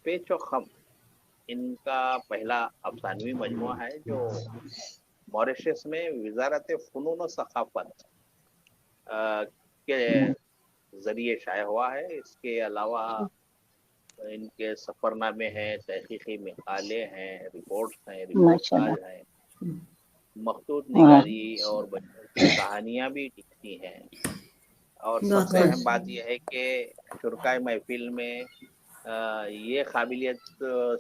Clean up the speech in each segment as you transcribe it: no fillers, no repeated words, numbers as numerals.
पेच और खम इनका पहला अफसानवी मजमुआ है जो मॉरिशस में वजारत फ़नून और सकाफत के जरिए शाया हुआ है। इसके अलावा इनके सफरनामे हैं, तहकीकी मकाले हैं, रिपोर्ट्स हैं, रिपोर्टाज हैं, मखतूत निगारी और बच्चों की कहानियां भी लिखती हैं। और सबसे अहम बात यह है कि शुरकाए महफिल में ये काबिलियत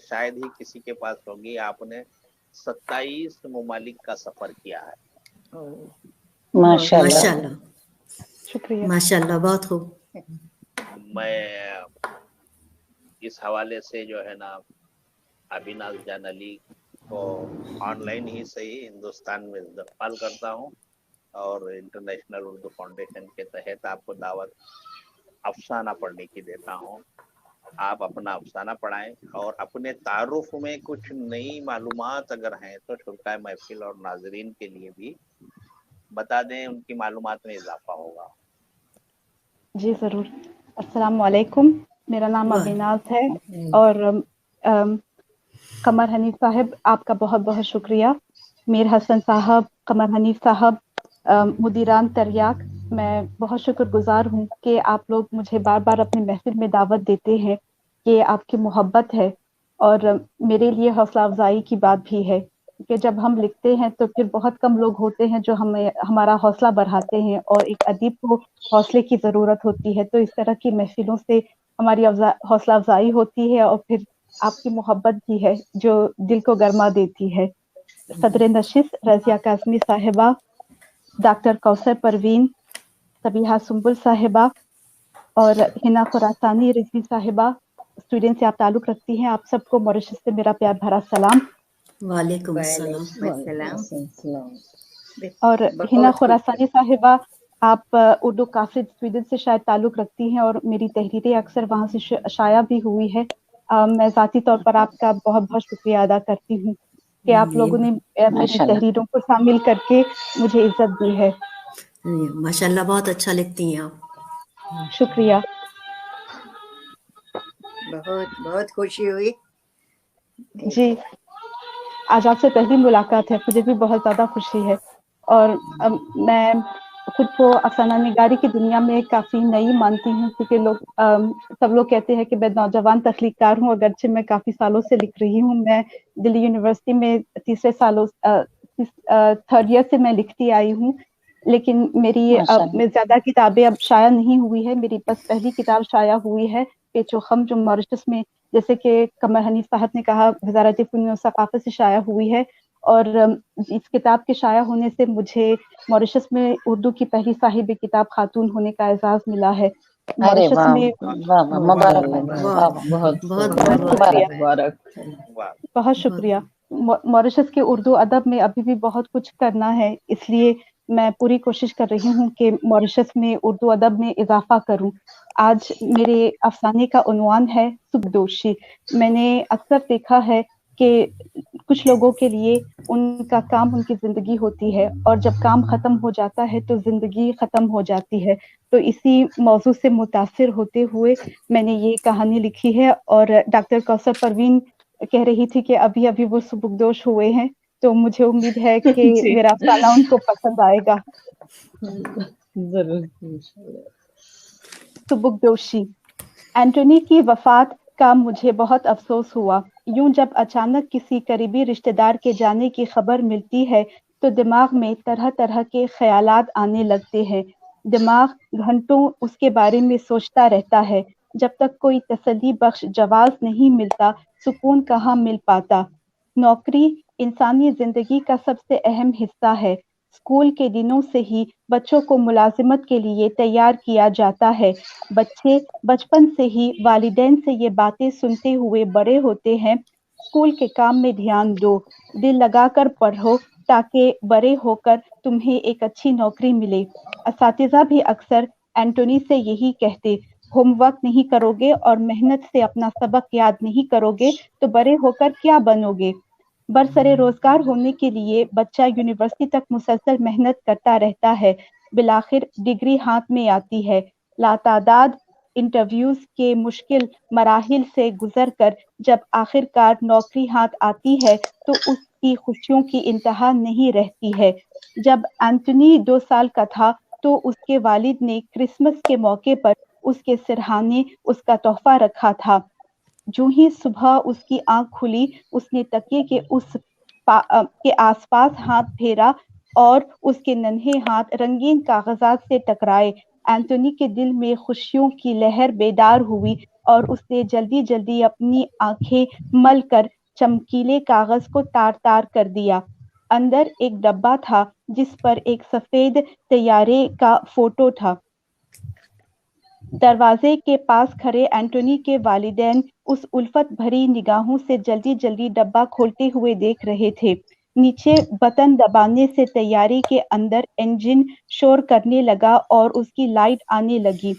शायद ही किसी के पास होगी। आपने 27 ममालिक का सफर किया है। माशाल्लाह, शुक्रिया, माशाल्लाह, बहुत खूब। मैं इस हवाले से जो है ना अभिनाज जान अली को ऑनलाइन ही सही हिंदुस्तान में इस्तकबाल करता हूँ और इंटरनेशनल उर्दू फाउंडेशन के तहत आपको दावत अफसाना पढ़ने की देता हूँ। आप अपना अफसाना पढ़ाएं और अपने तारुफ में कुछ नई मालूमात अगर हैं तो शुरकाए महफिल और नाजरीन के लिए भी बता दें, उनकी मालूमात में इजाफा होगा। जी ज़रूर। अस्सलाम वालेकुम, मेरा नाम अबीनाज है और कमर हनीफ साहब आपका बहुत बहुत शुक्रिया। मीर हसन साहब, कमर हनीफ साहब, मुदीरान तरियाक, मैं बहुत शुक्रगुजार हूँ कि आप लोग मुझे बार बार अपनी महफिल में दावत देते हैं। ये आपकी मोहब्बत है और मेरे लिए हौसला अफजाई की बात भी है कि जब हम लिखते हैं तो फिर बहुत कम लोग होते हैं जो हमें हमारा हौसला बढ़ाते हैं और एक अदीब को हौसले की ज़रूरत होती है। तो इस तरह की महफिलों से हमारी हौसला अफजाई होती है और फिर आपकी मोहब्बत भी है जो दिल को गरमा देती है। सदर नशिस्त रज़िया काज़मी साहिबा, डॉक्टर कौसर परवीन, सबीहा सुंबुल साहिबा और हिना खुरासानी रिजवी साहिबा, स्वीडन से आप ताल्लुक़ रखती हैं। आप सबको मॉरिशस से मेरा प्यार भरा सलाम। वालेकुम अस्सलाम। और हिना खुरासानी साहिबा, आप उर्दू कासिद स्वीडन से शायद ताल्लुक़ रखती हैं और मेरी तहरीरें अक्सर वहाँ से शाया भी हुई है। मैं ज़ाती तौर पर आपका बहुत बहुत शुक्रिया अदा करती हूँ कि आप लोगों ने मेरी तहरीरों को शामिल करके मुझे इज्जत दी है। माशाल्लाह, बहुत अच्छा लिखती हैं आप। शुक्रिया। बहुत बहुत खुशी हुई जी, आज आपसे पहली मुलाकात है, मुझे भी बहुत ज़्यादा खुशी है और मैं खुद को अफसाना निगारी की दुनिया में काफ़ी नई मानती हूँ क्योंकि सब लोग कहते हैं कि मैं नौजवान तख्लीक़कार हूँ, अगरचे मैं काफ़ी सालों से लिख रही हूँ। मैं दिल्ली यूनिवर्सिटी में थर्ड ईयर से मैं लिखती आई हूँ, लेकिन मेरी ज़्यादा किताबें अब शाया नहीं हुई है। मेरी बस पहली किताब शाया हुई है, पेच व खम, जो मॉरिशस में, जैसे कि कमर हनीफ साहब ने कहा, वज़ारत फ़नून और सक़ाफ़त से शाया हुई है। और इस किताब के शाया होने से मुझे मॉरिशस में उर्दू की पहली साहिब किताब खातून होने का एजाज़ मिला है। मॉरिशस में बहुत शुक्रिया। मॉरिशस के उर्दू अदब में अभी भी बहुत कुछ करना है, इसलिए मैं पूरी कोशिश कर रही हूँ कि मॉरिशस में उर्दू अदब में इजाफा करूँ। आज मेरे अफसाने का उन्वान है सुबदोशी। मैंने अक्सर देखा है कि कुछ लोगों के लिए उनका काम उनकी ज़िंदगी होती है और जब काम ख़त्म हो जाता है तो ज़िंदगी ख़त्म हो जाती है। तो इसी मौजू से मुतासिर होते हुए मैंने ये कहानी लिखी है और डॉक्टर कौसर परवीन कह रही थी कि अभी अभी वो सुबुकदोश हुए हैं, तो मुझे उम्मीद है कि मेरा अफसाना उनको पसंद आएगा। सुबुकदोशी। एंटोनी की वफात का मुझे बहुत अफसोस हुआ। यूं जब अचानक किसी करीबी रिश्तेदार के जाने की खबर मिलती है तो दिमाग में तरह तरह के ख्यालात आने लगते हैं। दिमाग घंटों उसके बारे में सोचता रहता है। जब तक कोई तसल्ली बख्श जवाब नहीं मिलता, सुकून कहाँ मिल पाता। नौकरी इंसानी जिंदगी का सबसे अहम हिस्सा है। स्कूल के दिनों से ही बच्चों को मुलाजिमत के लिए तैयार किया जाता है। बच्चे बचपन से ही वालिदैन से ये बातें सुनते हुए बड़े होते हैं, स्कूल के काम में ध्यान दो, दिल लगाकर पढ़ो ताकि बड़े होकर तुम्हें एक अच्छी नौकरी मिले। असातिज़ा भी अक्सर एंटोनी से यही कहते, होमवर्क नहीं करोगे और मेहनत से अपना सबक याद नहीं करोगे तो बड़े होकर क्या बनोगे। बरसरे रोजगार होने के लिए बच्चा यूनिवर्सिटी तक मुसलसल मेहनत करता रहता है। बिलाखिर डिग्री हाथ में आती है। लातादाद इंटरव्यूज के मुश्किल मराहिल से गुजर कर जब आखिरकार नौकरी हाथ आती है तो उसकी खुशियों की इंतहा नहीं रहती है। जब एंटनी 2 साल का था तो उसके वालिद ने क्रिसमस के मौके पर उसके सिरहाने उसका तोहफा रखा था। जो ही सुबह उसकी आंख खुली उसने तकिए के के आसपास हाथ फेरा और उसके नन्हे हाथ रंगीन कागजात से टकराए। एंटोनी के दिल में खुशियों की लहर बेदार हुई और उसने जल्दी जल्दी अपनी आंखें मल कर चमकीले कागज को तार तार कर दिया। अंदर एक डब्बा था जिस पर एक सफेद तैयारे का फोटो था। दरवाजे के पास खड़े एंटोनी के वालिदैन उस उल्फत भरी निगाहों से जल्दी जल्दी डब्बा खोलते हुए देख रहे थे। नीचे बटन दबाने से तैयारी के अंदर इंजन शोर करने लगा और उसकी लाइट आने लगी।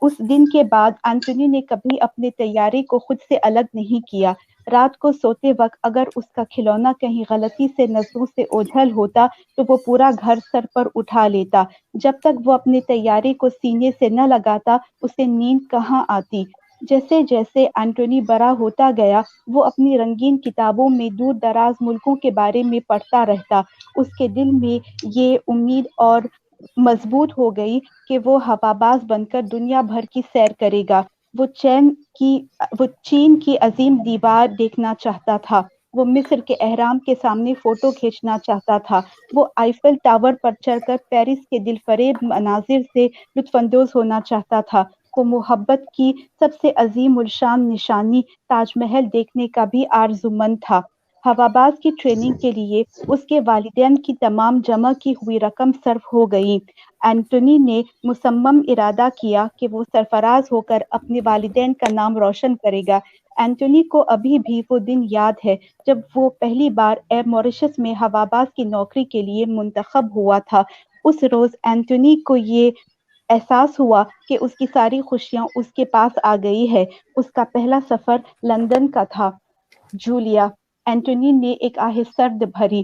उस दिन के बाद एंटोनी ने कभी अपने तैयारी को खुद से अलग नहीं किया। रात को सोते वक्त अगर उसका खिलौना कहीं गलती से नजरों से ओझल होता तो वो पूरा घर सर पर उठा लेता। जब तक वो अपने तैयारी को सीने से न लगाता उसे नींद कहाँ आती। जैसे जैसे एंटोनी बड़ा होता गया वो अपनी रंगीन किताबों में दूर दराज मुल्कों के बारे में पढ़ता रहता। उसके दिल में ये उम्मीद और मजबूत हो गई कि वो हवाबाज बनकर दुनिया भर की सैर करेगा। वो चीन की अजीम दीवार देखना चाहता था। वो मिस्र के एहराम के सामने फोटो खींचना चाहता था। वो आईफेल टावर पर चढ़कर पेरिस के दिलफरेब मनाजिर से लुत्फानंदोज होना चाहता था। वो मोहब्बत की सबसे अजीम उलशान निशानी ताजमहल देखने का भी आरजुमंद था। हवाबाज की ट्रेनिंग के लिए उसके वालिदैन की तमाम जमा की हुई रकम सर्फ हो गई। एंटोनी ने मुसम्मम इरादा किया कि वो सरफराज होकर अपने वालिदैन का नाम रोशन करेगा। एंटोनी को अभी भी वो दिन याद है जब वो पहली बार एयर मॉरिशस में हवाबाज की नौकरी के लिए मुंतखब हुआ था। उस रोज एंटोनी को ये एहसास हुआ कि उसकी सारी खुशियां उसके पास आ गई है। उसका पहला सफर लंदन का था। जूलिया, एंटोनी ने एक आहें सर्द भरी।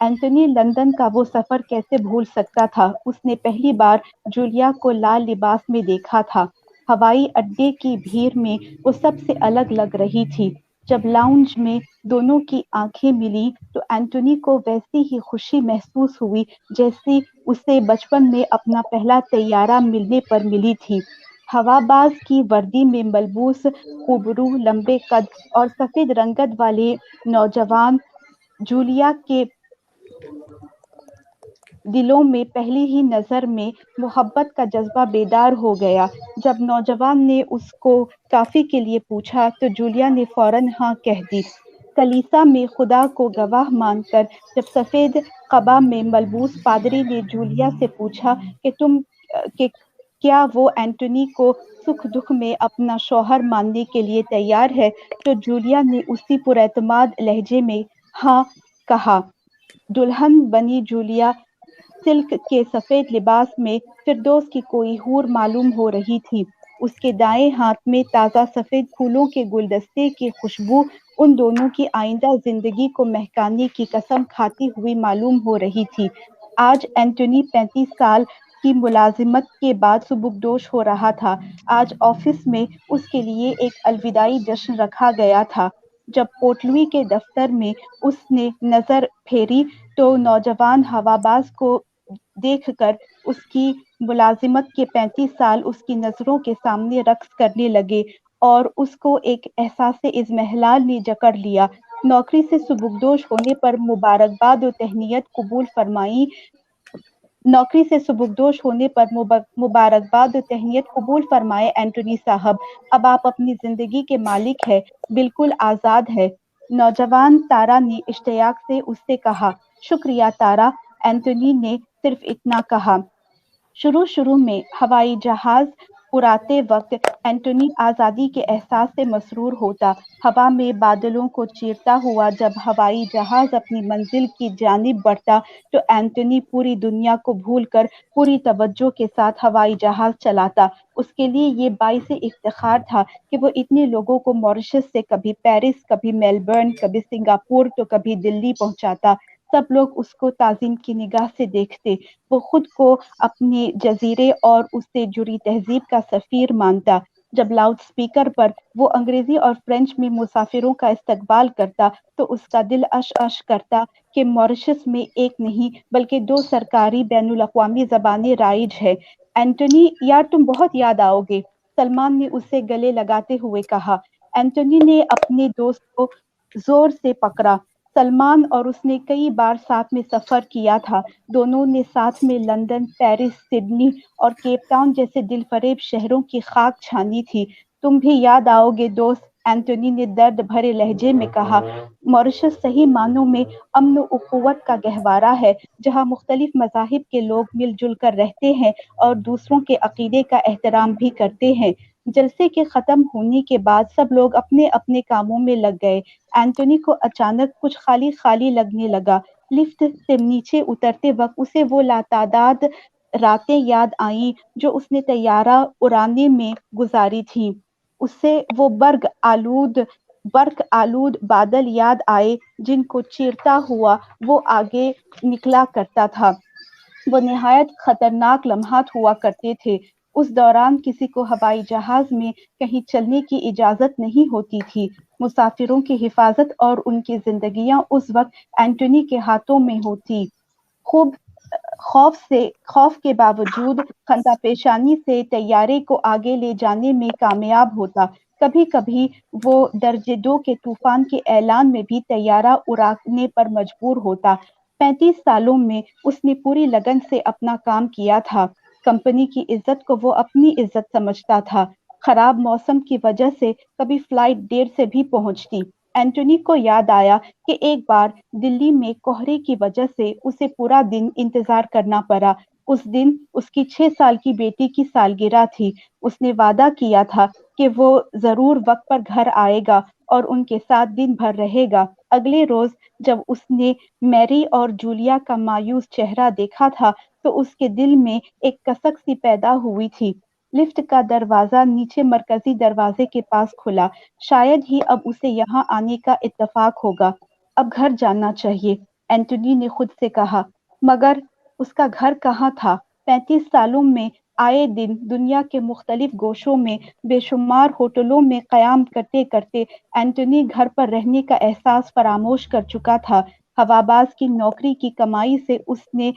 एंटोनी लंदन का वो सफर कैसे भूल सकता था। उसने पहली बार जूलिया को लाल लिबास में देखा था। हवाई अड्डे की भीड़ में वो सबसे अलग लग रही थी। जब लाउंज में दोनों की आंखें मिली तो एंटोनी को वैसी ही खुशी महसूस हुई जैसी उसे बचपन में अपना पहला तैयारा मिलने पर मिली थी। हवाबाज की वर्दी में मलबूस कुबरू लंबे कद और सफेद रंगत वाले नौजवान जूलिया के दिलों में पहली ही नजर में मोहब्बत का जज्बा बेदार हो गया। जब नौजवान ने उसको काफी के लिए पूछा तो जूलिया ने फौरन हाँ कह दी। कलीसा में खुदा को गवाह मानकर जब सफेद कबा में मलबूस पादरी ने जूलिया से पूछा कि क्या वो एंटोनी को सुख दुख में अपना शौहर मानने के लिए तैयार है तो जूलिया ने उसी पुरएतमाद लहजे में हाँ कहा। दुल्हन बनी जूलिया सिल्क के सफेद लिबास में फिरदौस की कोई हूर मालूम हो रही थी। उसके दाएं हाथ में ताजा सफेद फूलों के गुलदस्ते की खुशबू उन दोनों की आइंदा जिंदगी को महकाने की कसम खाती हुई मालूम हो रही थी। आज एंटोनी 35 साल की मुलाजिमत के बाद सुबुकदोश हो रहा था। आज ऑफिस में उसके लिए एक अलविदाई जश्न रखा गया था। जब पोटलुई के दफ्तर में उसने नजर फेरी तो नौजवान हवाबाज को देखकर उसकी मुलाजिमत के 35 साल उसकी नजरों के सामने रक्स करने लगे और उसको एक एहसास इज़्मेहलाल ने जकड़ लिया। नौकरी से सुबुकदोश होने पर मुबारकबाद और तहनीत कबूल फरमाई। नौकरी से सुबुकदोश होने पर मुबारकबाद और तहनीत कबूल फरमाए एंटोनी साहब। अब आप अपनी जिंदगी के मालिक हैं, बिल्कुल आजाद है। नौजवान तारा ने इश्तियाक से उससे कहा। शुक्रिया तारा, एंटोनी ने सिर्फ इतना कहा। शुरू शुरू में हवाई जहाज उड़ाते वक्त एंटोनी आजादी के एहसास से मसरूर होता। हवा में बादलों को चीरता हुआ जब हवाई जहाज अपनी मंजिल की जानिब बढ़ता तो एंटोनी पूरी दुनिया को भूलकर पूरी तवज्जो के साथ हवाई जहाज चलाता। उसके लिए ये बाइस इफ्तिखार था कि वो इतने लोगों को मॉरिशस से कभी पेरिस, कभी मेलबर्न, कभी सिंगापुर तो कभी दिल्ली पहुंचाता। सब लोग उसको ताज़ीम की निगाह से देखते। वो खुद को अपने जजीरे और उससे जुड़ी तहजीब का सफीर मानता। जब लाउड स्पीकर पर वो अंग्रेजी और फ्रेंच में मुसाफिरों का इस्तकबाल करता तो उसका दिल अश अश करता कि मॉरिशस में एक नहीं बल्कि 2 सरकारी बैनुल अक़वामी ज़बानें राइज है। एंटोनी, यार तुम बहुत याद आओगे, सलमान ने उसे गले लगाते हुए कहा। एंटोनी ने अपने दोस्त को जोर से पकड़ा। सलमान और उसने कई बार साथ में सफर किया था। दोनों ने साथ में लंदन, पेरिस, सिडनी और केप टाउन जैसे दिलफरेब शहरों की खाक छानी थी। तुम भी याद आओगे दोस्त, एंटोनी ने दर्द भरे लहजे में कहा। मॉरिशस सही मानों में अमन व उखुवत का गहवारा है, जहाँ मुख्तलिफ मज़ाहिब के लोग मिलजुल कर रहते हैं और दूसरों के अकीदे का एहतराम भी करते हैं। जलसे के खत्म होने के बाद सब लोग अपने अपने कामों में लग गए। एंटोनी को अचानक कुछ खाली खाली लगने लगा। लिफ्ट से नीचे उतरते वक्त उसे वो लातादाद रातें याद आईं जो उसने तैयारा उड़ाने में गुजारी थी। उसे वो बर्क आलूद बादल याद आए जिनको चीरता हुआ वो आगे निकला करता था। वो निहायत खतरनाक लम्हात हुआ करते थे। उस दौरान किसी को हवाई जहाज में कहीं चलने की इजाजत नहीं होती थी। मुसाफिरों की हिफाजत और उनकी जिंदगियां उस वक्त एंटोनी के हाथों में होती। खूब खौफ के बावजूद खंदा पेशानी से तैयारे को आगे ले जाने में कामयाब होता। कभी कभी वो दर्जे 2 के तूफान के ऐलान में भी तैयारा उड़ाने पर मजबूर होता। 35 सालों में उसने पूरी लगन से अपना काम किया था। कंपनी की इज्जत को वो अपनी इज्जत समझता था। खराब मौसम की वजह से कभी फ्लाइट देर से भी पहुंचती। एंटोनी को याद आया कि एक बार दिल्ली में कोहरे की वजह से उसे पूरा दिन इंतजार करना पड़ा। उस दिन उसकी 6 साल की बेटी की सालगिरह थी। उसने वादा किया था कि वो जरूर वक्त पर घर आएगा और उनके साथ दिन भर रहेगा। अगले रोज जब उसने मैरी और जूलिया का मायूस चेहरा देखा था तो उसके दिल में एक कसक सी पैदा हुई थी। लिफ्ट का दरवाजा नीचे मरकजी दरवाजे के पास खुला। शायद ही अब उसे यहाँ आने का इत्तेफाक होगा। अब घर जाना चाहिए, एंटोनी ने खुद से कहा। मगर उसका घर कहाँ था? 35 सालों में आए दिन दुनिया के मुख्तलिफ गोशों में बेशुमार होटलों में कयाम करते करते एंटोनी घर पर रहने का एहसास फरामोश कर चुका था। हवाबाज की नौकरी की कमाई से उसने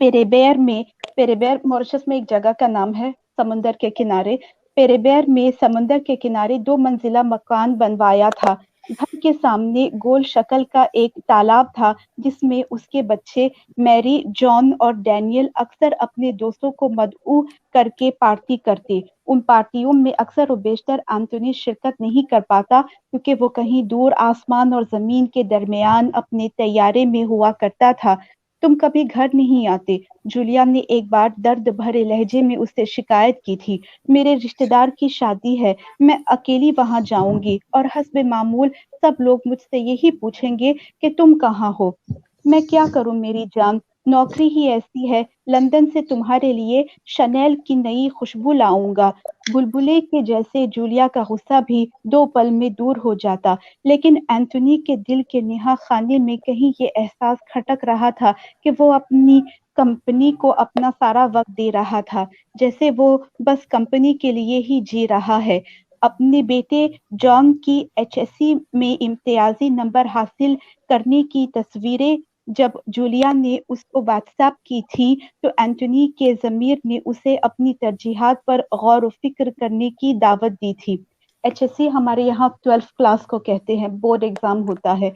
पेरेबेर मॉरिशस में एक जगह का नाम है, समुंदर के किनारे। पेरेबेर में समुंदर के किनारे 2 मंजिला मकान बनवाया था। घर के सामने गोल शक्ल का एक तालाब था जिसमें उसके बच्चे मैरी, जॉन और डैनियल अक्सर अपने दोस्तों को मदऊ करके पार्टी करते। उन पार्टियों में अक्सर व बेशतर एंटोनी शिरकत नहीं कर पाता क्योंकि वो कहीं दूर आसमान और जमीन के दरमियान अपने तैयारे में हुआ करता था। तुम कभी घर नहीं आते, जूलिया ने एक बार दर्द भरे लहजे में उससे शिकायत की थी। मेरे रिश्तेदार की शादी है, मैं अकेली वहां जाऊंगी और हस्बे मामूल सब लोग मुझसे यही पूछेंगे कि तुम कहाँ हो। मैं क्या करूं मेरी जान, नौकरी ही ऐसी है। लंदन से तुम्हारे लिए शनेल की नई खुशबू लाऊंगा। बुलबुले के जैसे जूलिया का गुस्सा भी 2 पल में दूर हो जाता, लेकिन एंटोनी के दिल के नेहा खाने में कहीं ये एहसास खटक रहा था कि वो अपनी कंपनी को अपना सारा वक्त दे रहा था, जैसे वो बस कंपनी के लिए ही जी रहा है। अपने बेटे जॉन की एचएससी में इम्तियाजी नंबर हासिल करने की तस्वीरें जब जूलिया ने उसको व्हाट्सएप की थी तो एंटोनी के ज़मीर ने उसे अपनी तरजीहात पर गौर व फिक्र करने की दावत दी थी। एचएससी हमारे यहाँ 12th क्लास को कहते हैं, बोर्ड एग्जाम होता है।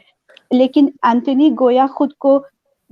लेकिन एंटोनी गोया खुद को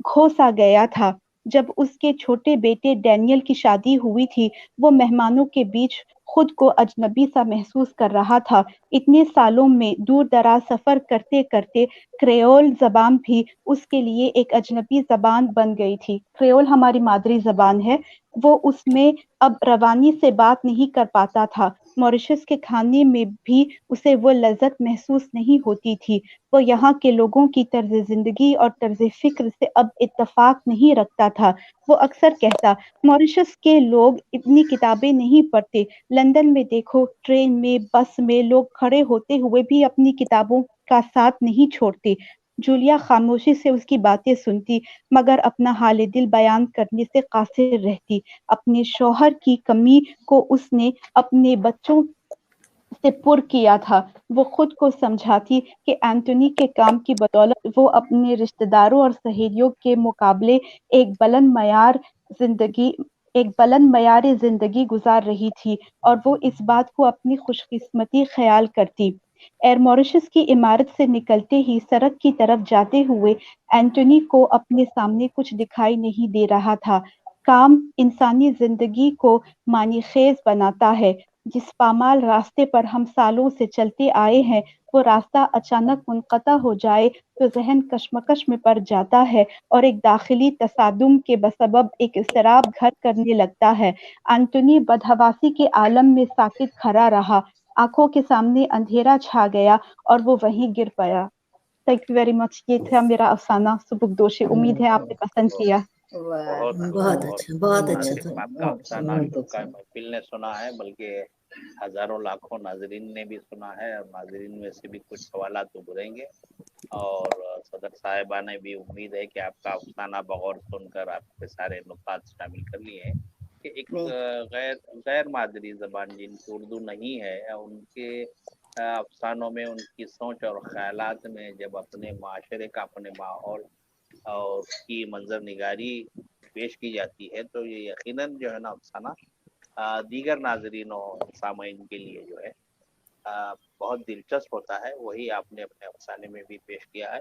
खो सा गया था। जब उसके छोटे बेटे डैनियल की शादी हुई थी, वो मेहमानों के बीच खुद को अजनबी सा महसूस कर रहा था। इतने सालों में दूर दराज सफर करते करते क्रेओल जबान भी उसके लिए एक अजनबी जबान बन गई थी। क्रेओल हमारी मादरी जबान है। वो उसमें अब रवानी से बात नहीं कर पाता था। मॉरिशस के खाने में भी उसे वो लज्जत महसूस नहीं होती थी। वो यहाँ के लोगों की तर्ज जिंदगी और तर्ज फिक्र से अब इत्तेफाक नहीं रखता था। वो अक्सर कहता, मॉरिशस के लोग इतनी किताबें नहीं पढ़ते। लंदन में देखो, ट्रेन में, बस में लोग खड़े होते हुए भी अपनी किताबों का साथ नहीं छोड़ते। جولیا خاموشی سے اس کی باتیں سنتی مگر اپنا حال دل بیان کرنے سے قاصر رہتی۔ اپنے شوہر کی کمی کو اس نے اپنے بچوں سے پر کیا تھا۔ وہ خود کو سمجھاتی کہ اینٹونی کے کام کی بدولت وہ اپنے رشتہ داروں اور سہیلیوں کے مقابلے ایک بلند معیار زندگی گزار رہی تھی اور وہ اس بات کو اپنی خوش قسمتی خیال کرتی۔ ایئر موریشس کی عمارت سے نکلتے ہی سڑک کی طرف جاتے ہوئے اینٹونی کو اپنے سامنے کچھ دکھائی نہیں دے رہا تھا۔ کام انسانی زندگی کو معنی خیز بناتا ہے۔ جس پامال راستے پر ہم سالوں سے چلتے آئے ہیں وہ راستہ اچانک منقطع ہو جائے تو ذہن کشمکش میں پڑ جاتا ہے اور ایک داخلی تصادم کے سبب ایک اضطراب گھر کرنے لگتا ہے۔ انٹونی بدحواسی کے عالم میں ساکت کھڑا رہا، آنکھوں کے سامنے اندھیرا چھا گیا اور وہ وہیں گر پڑا۔ Thank you very much. یہ تھا میرا افسانہ سبکدوشی۔ امید ہے آپ نے پسند کیا۔ بہت بہت اچھا، بہت نہ اچھا صرف تھا۔ آپ کا افسانہ شوکا محفل نے سنا ہے بلکہ ہزاروں لاکھوں ناظرین نے بھی سنا ہے، اور ناظرین میں سے بھی کچھ سوالات ابھریں گے، اور صدر صاحبہ نے بھی امید ہے کہ آپ کا افسانہ بغور سن کر آپ کے سارے نکات شامل کر لیے ہیں کہ ایک غیر مادری زبان جن کی اردو نہیں ہے، ان کے افسانوں میں ان کی سوچ اور خیالات میں جب اپنے معاشرے کا، اپنے ماحول اور اس کی منظر نگاری پیش کی جاتی ہے تو یہ یقیناً جو ہے نا افسانہ دیگر ناظرین اور سامعین کے لیے جو ہے بہت دلچسپ ہوتا ہے۔ وہی آپ نے اپنے افسانے میں بھی پیش کیا ہے۔